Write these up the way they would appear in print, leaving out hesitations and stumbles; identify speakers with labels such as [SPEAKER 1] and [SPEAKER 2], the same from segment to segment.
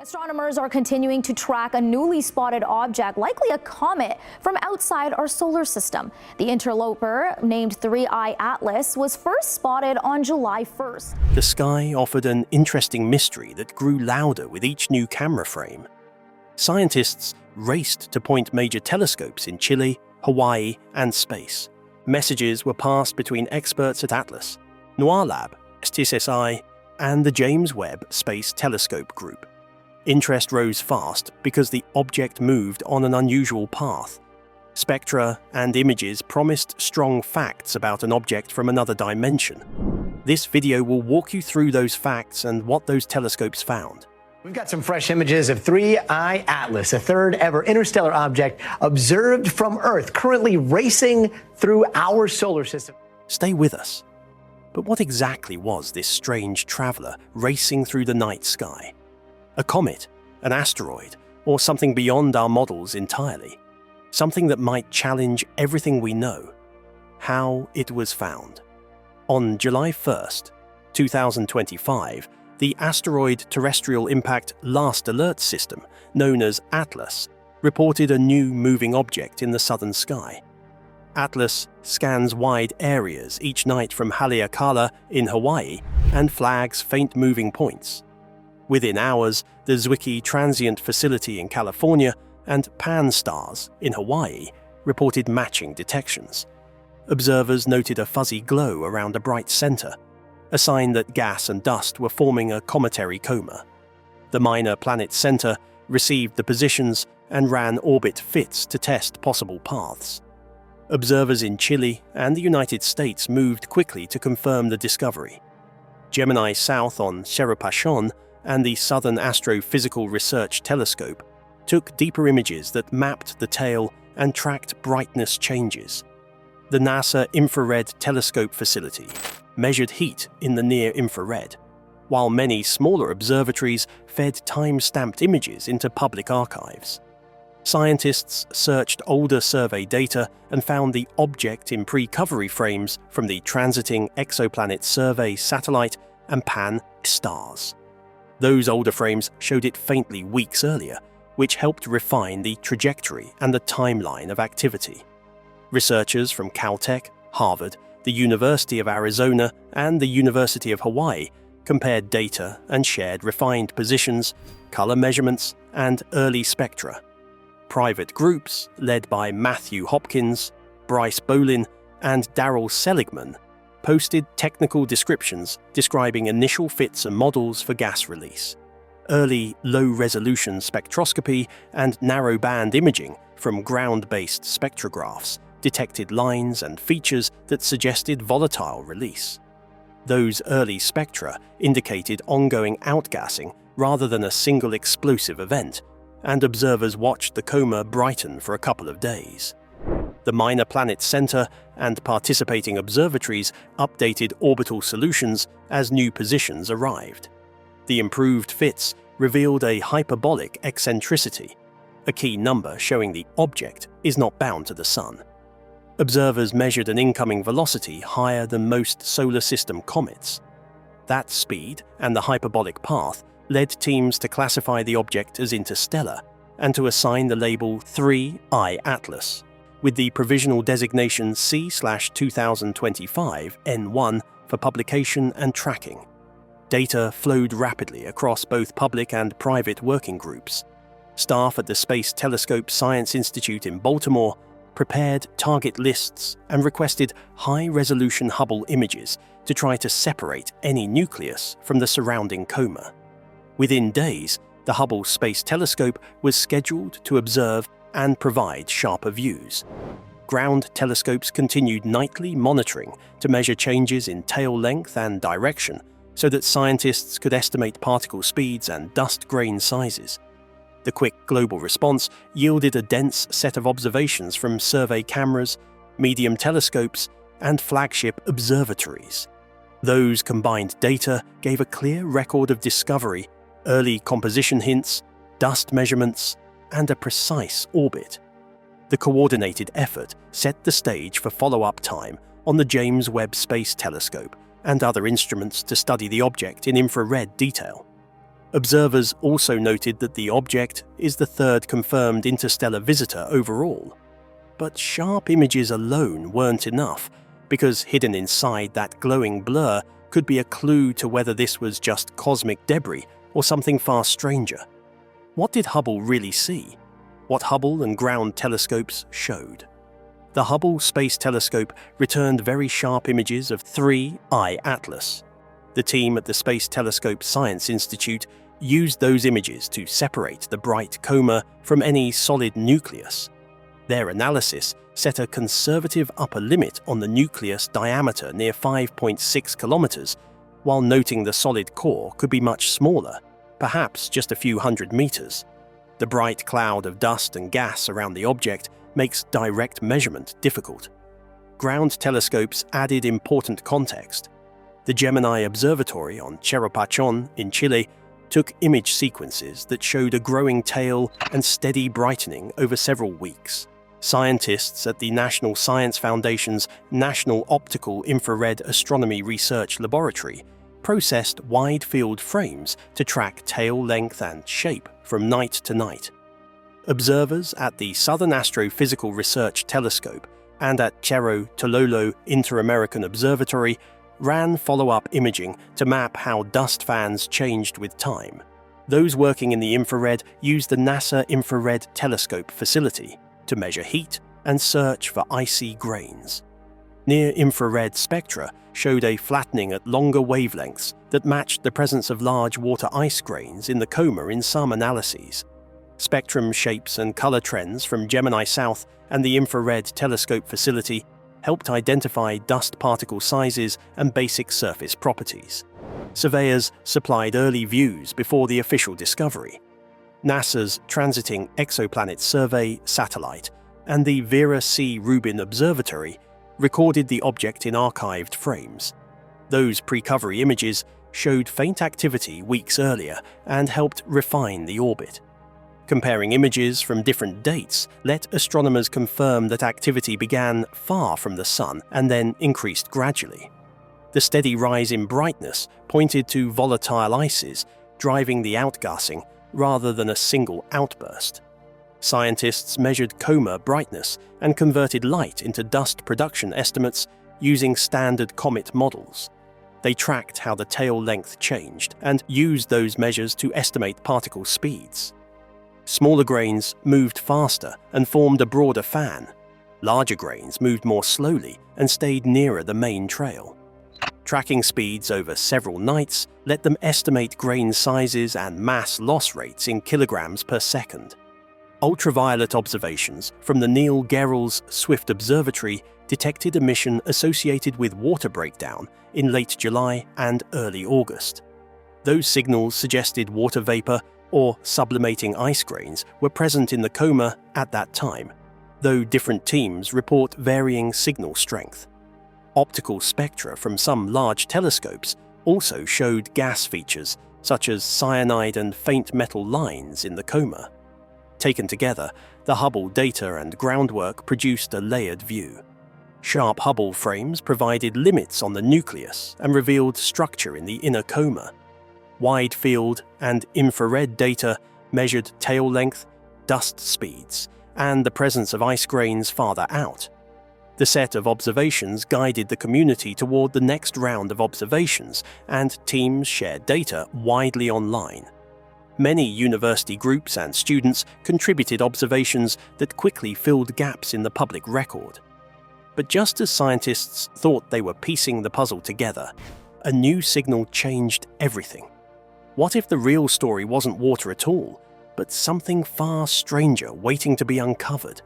[SPEAKER 1] Astronomers are continuing to track a newly spotted object, likely a comet, from outside our solar system. The interloper, named 3I Atlas, was first spotted on July 1st.
[SPEAKER 2] The sky offered an interesting mystery that grew louder with each new camera frame. Scientists raced to point major telescopes in Chile, Hawaii, and space. Messages were passed between experts at Atlas, NOIRLab, STScI, and the James Webb Space Telescope group. Interest rose fast because the object moved on an unusual path. Spectra and images promised strong facts about an object from another dimension. This video will walk you through those facts and what those telescopes found.
[SPEAKER 3] We've got some fresh images of 3I Atlas, a third ever interstellar object observed from Earth, currently racing through our solar system.
[SPEAKER 2] Stay with us. But what exactly was this strange traveler racing through the night sky? A comet, an asteroid, or something beyond our models entirely? Something that might challenge everything we know. How it was found. On July 1st, 2025, the Asteroid Terrestrial Impact Last Alert System, known as ATLAS, reported a new moving object in the southern sky. ATLAS scans wide areas each night from Haleakala in Hawaii and flags faint moving points. Within hours, the Zwicky Transient Facility in California and Pan-STARRS in Hawaii reported matching detections. Observers noted a fuzzy glow around a bright center, a sign that gas and dust were forming a cometary coma. The Minor Planet Center received the positions and ran orbit fits to test possible paths. Observers in Chile and the United States moved quickly to confirm the discovery. Gemini South on Cerro Pachon and the Southern Astrophysical Research Telescope took deeper images that mapped the tail and tracked brightness changes. The NASA Infrared Telescope Facility measured heat in the near-infrared, while many smaller observatories fed time-stamped images into public archives. Scientists searched older survey data and found the object in pre-covery frames from the Transiting Exoplanet Survey satellite and Pan-STARRS. Those older frames showed it faintly weeks earlier, which helped refine the trajectory and the timeline of activity. Researchers from Caltech, Harvard, the University of Arizona, and the University of Hawaii compared data and shared refined positions, color measurements, and early spectra. Private groups, led by Matthew Hopkins, Bryce Bolin, and Daryl Seligman, posted technical descriptions describing initial fits and models for gas release. Early low-resolution spectroscopy and narrow-band imaging from ground-based spectrographs detected lines and features that suggested volatile release. Those early spectra indicated ongoing outgassing rather than a single explosive event, and observers watched the coma brighten for a couple of days. The Minor Planet Center and participating observatories updated orbital solutions as new positions arrived. The improved fits revealed a hyperbolic eccentricity, a key number showing the object is not bound to the Sun. Observers measured an incoming velocity higher than most solar system comets. That speed and the hyperbolic path led teams to classify the object as interstellar and to assign the label 3I Atlas, with the provisional designation C/2025 N1 for publication and tracking. Data flowed rapidly across both public and private working groups. Staff at the Space Telescope Science Institute in Baltimore prepared target lists and requested high-resolution Hubble images to try to separate any nucleus from the surrounding coma. Within days, the Hubble Space Telescope was scheduled to observe and provide sharper views. Ground telescopes continued nightly monitoring to measure changes in tail length and direction so that scientists could estimate particle speeds and dust grain sizes. The quick global response yielded a dense set of observations from survey cameras, medium telescopes, and flagship observatories. Those combined data gave a clear record of discovery, early composition hints, dust measurements, and a precise orbit. The coordinated effort set the stage for follow-up time on the James Webb Space Telescope and other instruments to study the object in infrared detail. Observers also noted that the object is the third confirmed interstellar visitor overall. But sharp images alone weren't enough, because hidden inside that glowing blur could be a clue to whether this was just cosmic debris or something far stranger. What did Hubble really see? What Hubble and ground telescopes showed? The Hubble Space Telescope returned very sharp images of 3I Atlas. The team at the Space Telescope Science Institute used those images to separate the bright coma from any solid nucleus. Their analysis set a conservative upper limit on the nucleus diameter near 5.6 kilometers, while noting the solid core could be much smaller, perhaps just a few hundred meters. The bright cloud of dust and gas around the object makes direct measurement difficult. Ground telescopes added important context. The Gemini Observatory on Cerro Pachón in Chile took image sequences that showed a growing tail and steady brightening over several weeks. Scientists at the National Science Foundation's National Optical Infrared Astronomy Research Laboratory processed wide-field frames to track tail length and shape from night to night. Observers at the Southern Astrophysical Research Telescope and at Cerro Tololo Inter-American Observatory ran follow-up imaging to map how dust fans changed with time. Those working in the infrared used the NASA Infrared Telescope facility to measure heat and search for icy grains. Near-infrared spectra showed a flattening at longer wavelengths that matched the presence of large water ice grains in the coma in some analyses. Spectrum shapes and color trends from Gemini South and the Infrared Telescope facility helped identify dust particle sizes and basic surface properties. Surveyors supplied early views before the official discovery. NASA's Transiting Exoplanet Survey satellite and the Vera C. Rubin Observatory recorded the object in archived frames. Those precovery images showed faint activity weeks earlier and helped refine the orbit. Comparing images from different dates let astronomers confirm that activity began far from the Sun and then increased gradually. The steady rise in brightness pointed to volatile ices driving the outgassing rather than a single outburst. Scientists measured coma brightness and converted light into dust production estimates using standard comet models. They tracked how the tail length changed and used those measures to estimate particle speeds. Smaller grains moved faster and formed a broader fan. Larger grains moved more slowly and stayed nearer the main trail. Tracking speeds over several nights let them estimate grain sizes and mass loss rates in kilograms per second. Ultraviolet observations from the Neil Gehrels Swift Observatory detected emission associated with water breakdown in late July and early August. Those signals suggested water vapor or sublimating ice grains were present in the coma at that time, though different teams report varying signal strength. Optical spectra from some large telescopes also showed gas features such as cyanide and faint metal lines in the coma. Taken together, the Hubble data and groundwork produced a layered view. Sharp Hubble frames provided limits on the nucleus and revealed structure in the inner coma. Wide-field and infrared data measured tail length, dust speeds, and the presence of ice grains farther out. The set of observations guided the community toward the next round of observations, and teams shared data widely online. Many university groups and students contributed observations that quickly filled gaps in the public record. But just as scientists thought they were piecing the puzzle together, a new signal changed everything. What if the real story wasn't water at all, but something far stranger waiting to be uncovered?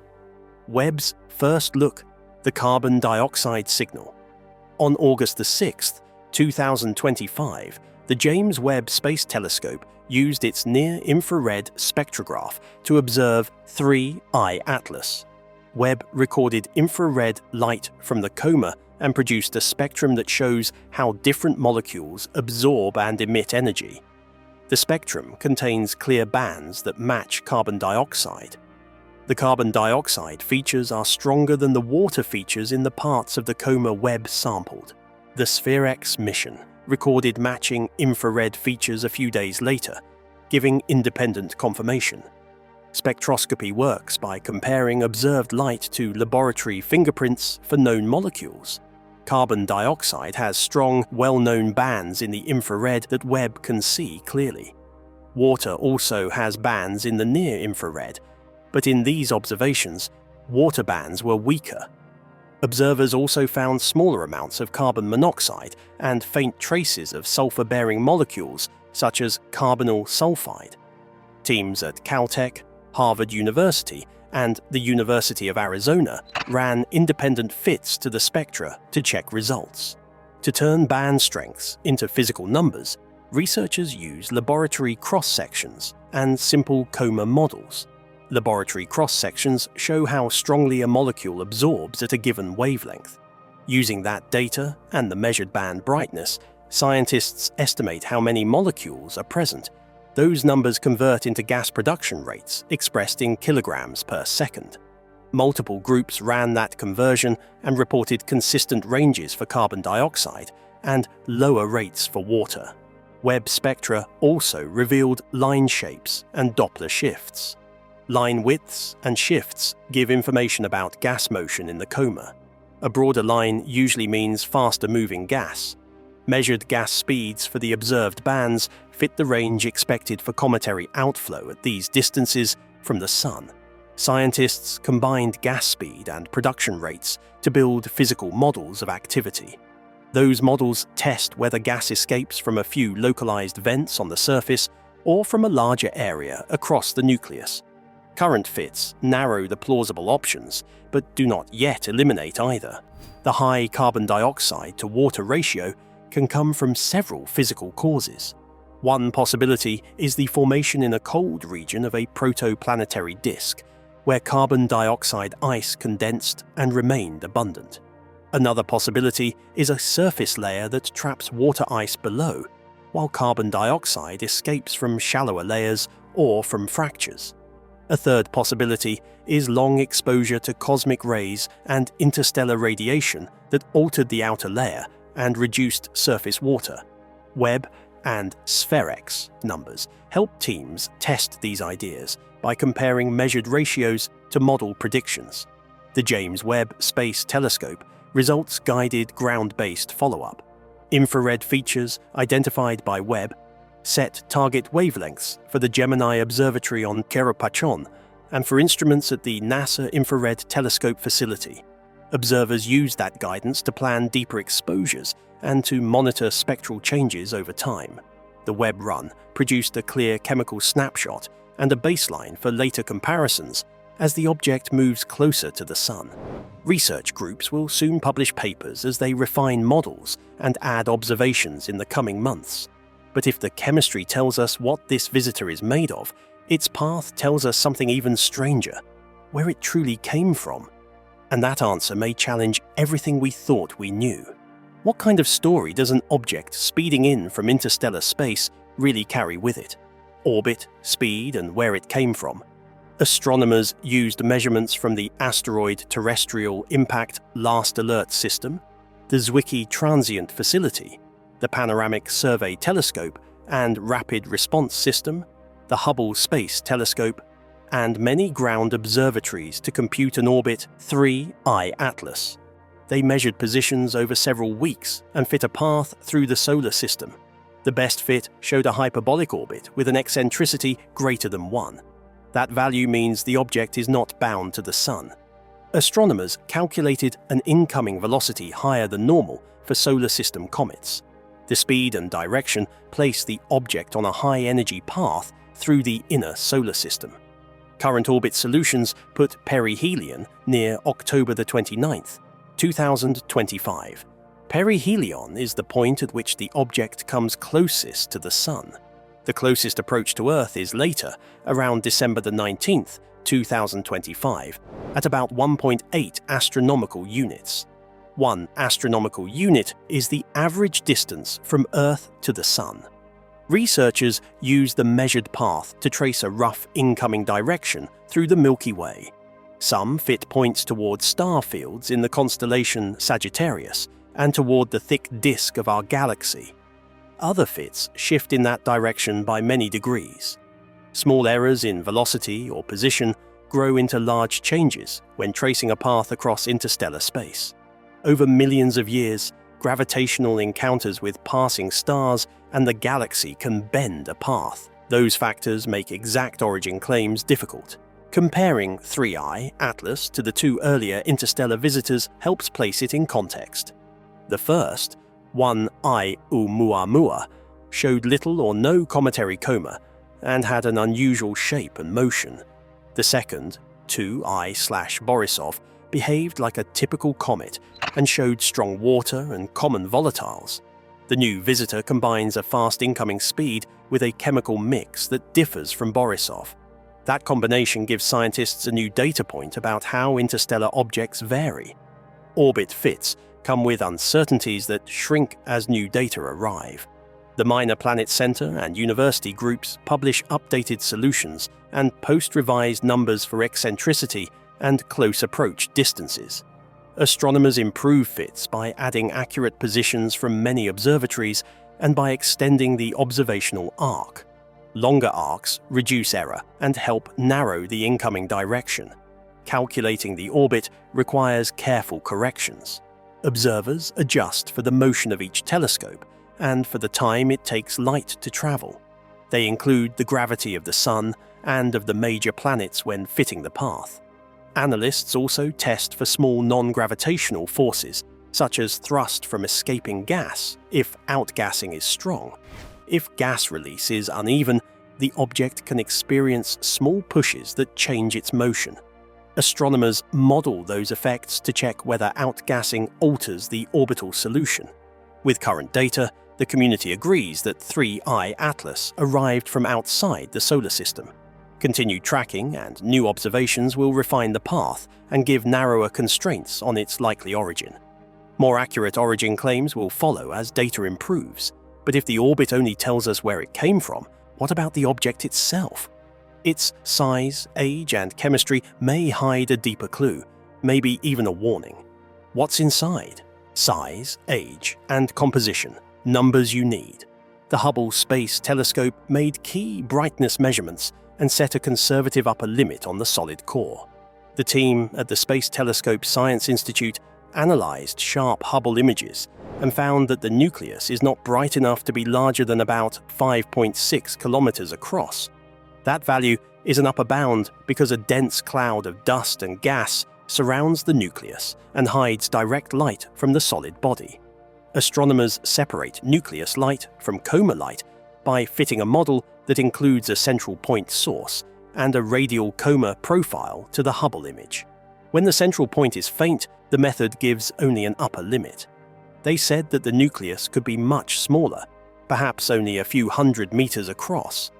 [SPEAKER 2] Webb's first look, the carbon dioxide signal. On August 6, 2025, the James Webb Space Telescope used its near-infrared spectrograph to observe 3I Atlas. Webb recorded infrared light from the coma and produced a spectrum that shows how different molecules absorb and emit energy. The spectrum contains clear bands that match carbon dioxide. The carbon dioxide features are stronger than the water features in the parts of the coma Webb sampled. The SPHEREx mission recorded matching infrared features a few days later, giving independent confirmation. Spectroscopy works by comparing observed light to laboratory fingerprints for known molecules. Carbon dioxide has strong, well-known bands in the infrared that Webb can see clearly. Water also has bands in the near-infrared, but in these observations, water bands were weaker. Observers also found smaller amounts of carbon monoxide and faint traces of sulfur-bearing molecules such as carbonyl sulfide. Teams at Caltech, Harvard University, and the University of Arizona ran independent fits to the spectra to check results. To turn band strengths into physical numbers, researchers use laboratory cross-sections and simple coma models. Laboratory cross-sections show how strongly a molecule absorbs at a given wavelength. Using that data and the measured band brightness, scientists estimate how many molecules are present. Those numbers convert into gas production rates expressed in kilograms per second. Multiple groups ran that conversion and reported consistent ranges for carbon dioxide and lower rates for water. Webb spectra also revealed line shapes and Doppler shifts. Line widths and shifts give information about gas motion in the coma. A broader line usually means faster-moving gas. Measured gas speeds for the observed bands fit the range expected for cometary outflow at these distances from the Sun. Scientists combined gas speed and production rates to build physical models of activity. Those models test whether gas escapes from a few localized vents on the surface or from a larger area across the nucleus. Current fits narrow the plausible options, but do not yet eliminate either. The high carbon dioxide to water ratio can come from several physical causes. One possibility is the formation in a cold region of a protoplanetary disk, where carbon dioxide ice condensed and remained abundant. Another possibility is a surface layer that traps water ice below, while carbon dioxide escapes from shallower layers or from fractures. A third possibility is long exposure to cosmic rays and interstellar radiation that altered the outer layer and reduced surface water. Webb and STScI numbers help teams test these ideas by comparing measured ratios to model predictions. The James Webb Space Telescope results guided ground-based follow-up. Infrared features identified by Webb set target wavelengths for the Gemini Observatory on Quirapachón and for instruments at the NASA Infrared Telescope facility. Observers use that guidance to plan deeper exposures and to monitor spectral changes over time. The Webb run produced a clear chemical snapshot and a baseline for later comparisons as the object moves closer to the Sun. Research groups will soon publish papers as they refine models and add observations in the coming months. But if the chemistry tells us what this visitor is made of, its path tells us something even stranger, where it truly came from. And that answer may challenge everything we thought we knew. What kind of story does an object speeding in from interstellar space really carry with it? Orbit, speed, and where it came from. Astronomers used measurements from the Asteroid Terrestrial Impact Last Alert System, the Zwicky Transient Facility, the Panoramic Survey Telescope and Rapid Response System, the Hubble Space Telescope, and many ground observatories to compute an orbit 3I Atlas. They measured positions over several weeks and fit a path through the solar system. The best fit showed a hyperbolic orbit with an eccentricity greater than 1. That value means the object is not bound to the Sun. Astronomers calculated an incoming velocity higher than normal for solar system comets. The speed and direction place the object on a high-energy path through the inner solar system. Current orbit solutions put perihelion near October the 29th, 2025. Perihelion is the point at which the object comes closest to the Sun. The closest approach to Earth is later, around December the 19th, 2025, at about 1.8 astronomical units. 1 astronomical unit is the average distance from Earth to the Sun. Researchers use the measured path to trace a rough incoming direction through the Milky Way. Some fit points toward star fields in the constellation Sagittarius and toward the thick disk of our galaxy. other fits shift in that direction by many degrees. Small errors in velocity or position grow into large changes when tracing a path across interstellar space. Over millions of years, gravitational encounters with passing stars and the galaxy can bend a path. Those factors make exact origin claims difficult. Comparing 3I Atlas to the two earlier interstellar visitors helps place it in context. The first, 1I Oumuamua, showed little or no cometary coma and had an unusual shape and motion. The second, 2I/Borisov, behaved like a typical comet and showed strong water and common volatiles. The new visitor combines a fast incoming speed with a chemical mix that differs from Borisov. That combination gives scientists a new data point about how interstellar objects vary. Orbit fits come with uncertainties that shrink as new data arrive. The Minor Planet Center and university groups publish updated solutions and post revised numbers for eccentricity and close approach distances. Astronomers improve fits by adding accurate positions from many observatories and by extending the observational arc. Longer arcs reduce error and help narrow the incoming direction. Calculating the orbit requires careful corrections. Observers adjust for the motion of each telescope and for the time it takes light to travel. They include the gravity of the Sun and of the major planets when fitting the path. Analysts also test for small non-gravitational forces, such as thrust from escaping gas if outgassing is strong. If gas release is uneven, the object can experience small pushes that change its motion. Astronomers model those effects to check whether outgassing alters the orbital solution. With current data, the community agrees that 3I Atlas arrived from outside the solar system. Continued tracking and new observations will refine the path and give narrower constraints on its likely origin. More accurate origin claims will follow as data improves. But if the orbit only tells us where it came from, what about the object itself? Its size, age, and chemistry may hide a deeper clue, maybe even a warning. What's inside? Size, age, and composition, numbers you need. The Hubble Space Telescope made key brightness measurements and set a conservative upper limit on the solid core. The team at the Space Telescope Science Institute analyzed sharp Hubble images and found that the nucleus is not bright enough to be larger than about 5.6 kilometers across. That value is an upper bound because a dense cloud of dust and gas surrounds the nucleus and hides direct light from the solid body. Astronomers separate nucleus light from coma light by fitting a model that includes a central point source and a radial coma profile to the Hubble image. When the central point is faint, the method gives only an upper limit. They said that the nucleus could be much smaller, perhaps only a few hundred meters across.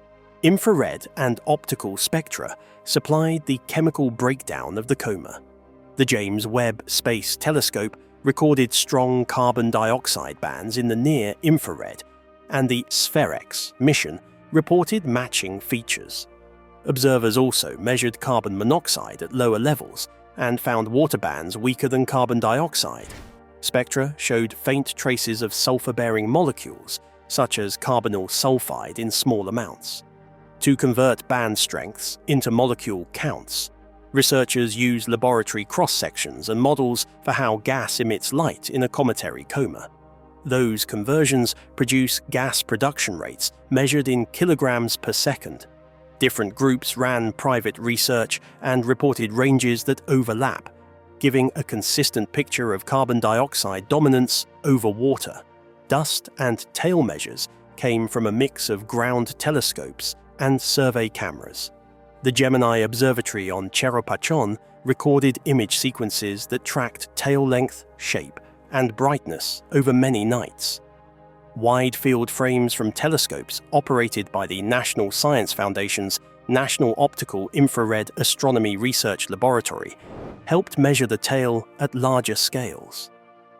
[SPEAKER 2] Infrared and optical spectra supplied the chemical breakdown of the coma. The James Webb Space Telescope recorded strong carbon dioxide bands in the near-infrared, and the STScI mission reported matching features. Observers also measured carbon monoxide at lower levels and found water bands weaker than carbon dioxide. Spectra showed faint traces of sulfur-bearing molecules, such as carbonyl sulfide in small amounts. To convert band strengths into molecule counts, researchers use laboratory cross-sections and models for how gas emits light in a cometary coma. Those conversions produce gas production rates measured in kilograms per second. Different groups ran private research and reported ranges that overlap, giving a consistent picture of carbon dioxide dominance over water. Dust and tail measures came from a mix of ground telescopes and survey cameras. The Gemini Observatory on Cerro Pachon recorded image sequences that tracked tail length, shape, and brightness over many nights. Wide-field frames from telescopes operated by the National Science Foundation's National Optical Infrared Astronomy Research Laboratory helped measure the tail at larger scales.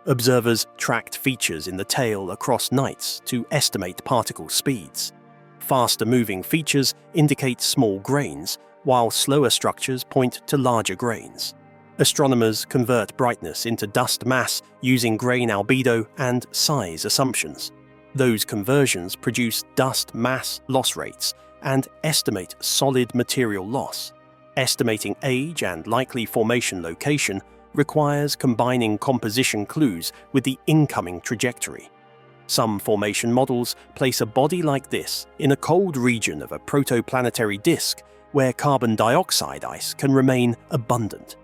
[SPEAKER 2] Observers tracked features in the tail across nights to estimate particle speeds. Faster-moving features indicate small grains, while slower structures point to larger grains. Astronomers convert brightness into dust mass using grain albedo and size assumptions. Those conversions produce dust mass loss rates and estimate solid material loss. Estimating age and likely formation location requires combining composition clues with the incoming trajectory. Some formation models place a body like this in a cold region of a protoplanetary disk where carbon dioxide ice can remain abundant.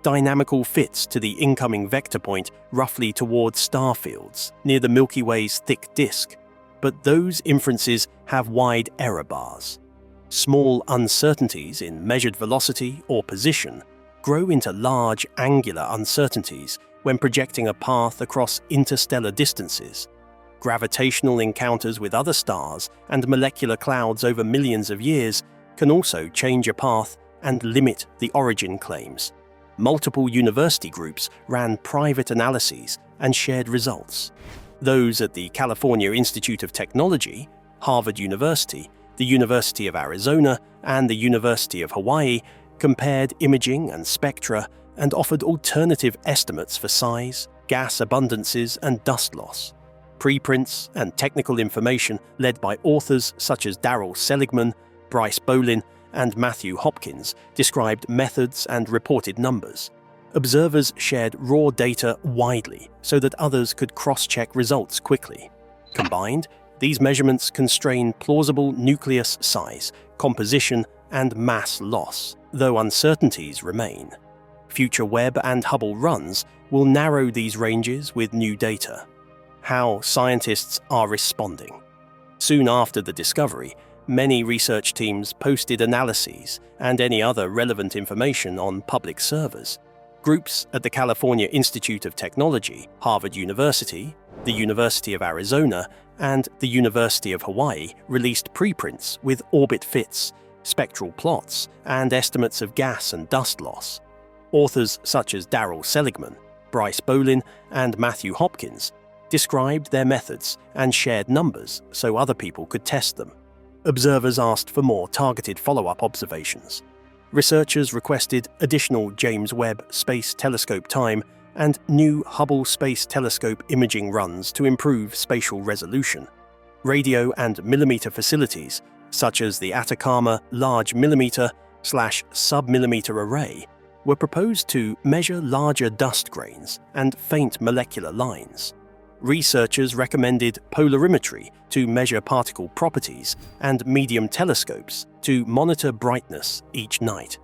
[SPEAKER 2] Dynamical fits to the incoming vector point roughly towards star fields near the Milky Way's thick disk, but those inferences have wide error bars. Small uncertainties in measured velocity or position grow into large angular uncertainties when projecting a path across interstellar distances. Gravitational encounters with other stars and molecular clouds over millions of years can also change a path and limit the origin claims. Multiple university groups ran private analyses and shared results. Those at the California Institute of Technology, Harvard University, the University of Arizona, and the University of Hawaii compared imaging and spectra and offered alternative estimates for size, gas abundances, and dust loss. Preprints and technical information led by authors such as Darrell Seligman, Bryce Bolin, and Matthew Hopkins described methods and reported numbers. Observers shared raw data widely so that others could cross-check results quickly. Combined, these measurements constrain plausible nucleus size, composition, and mass loss, though uncertainties remain. Future Webb and Hubble runs will narrow these ranges with new data. How scientists are responding. Soon after the discovery, many research teams posted analyses and any other relevant information on public servers. Groups at the California Institute of Technology, Harvard University, the University of Arizona, and the University of Hawaii released preprints with orbit fits, spectral plots, and estimates of gas and dust loss. Authors such as Darrell Seligman, Bryce Bolin, and Matthew Hopkins described their methods and shared numbers so other people could test them. Observers asked for more targeted follow-up observations. Researchers requested additional James Webb Space Telescope time and new Hubble Space Telescope imaging runs to improve spatial resolution. Radio and millimeter facilities, such as the Atacama Large Millimeter/Submillimeter Array, were proposed to measure larger dust grains and faint molecular lines. Researchers recommended polarimetry to measure particle properties and medium telescopes to monitor brightness each night.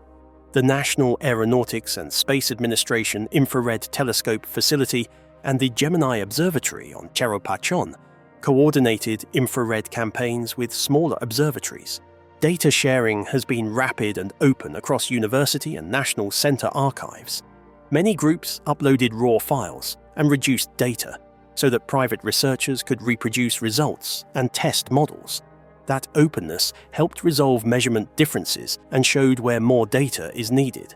[SPEAKER 2] The National Aeronautics and Space Administration Infrared Telescope Facility and the Gemini Observatory on Cerro Pachon coordinated infrared campaigns with smaller observatories. Data sharing has been rapid and open across university and national center archives. Many groups uploaded raw files and reduced data so that private researchers could reproduce results and test models. That openness helped resolve measurement differences and showed where more data is needed.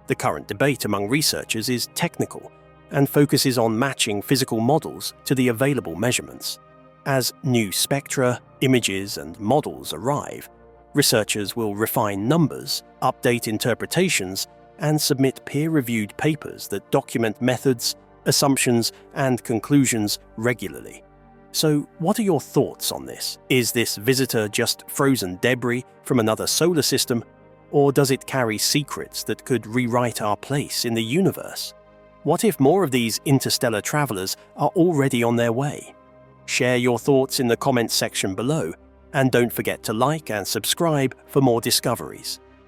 [SPEAKER 2] The current debate among researchers is technical and focuses on matching physical models to the available measurements. As new spectra, images, and models arrive, researchers will refine numbers, update interpretations, and submit peer-reviewed papers that document methods, assumptions, and conclusions regularly. So, what are your thoughts on this? Is this visitor just frozen debris from another solar system, or does it carry secrets that could rewrite our place in the universe? What if more of these interstellar travelers are already on their way? Share your thoughts in the comments section below, and don't forget to like and subscribe for more discoveries.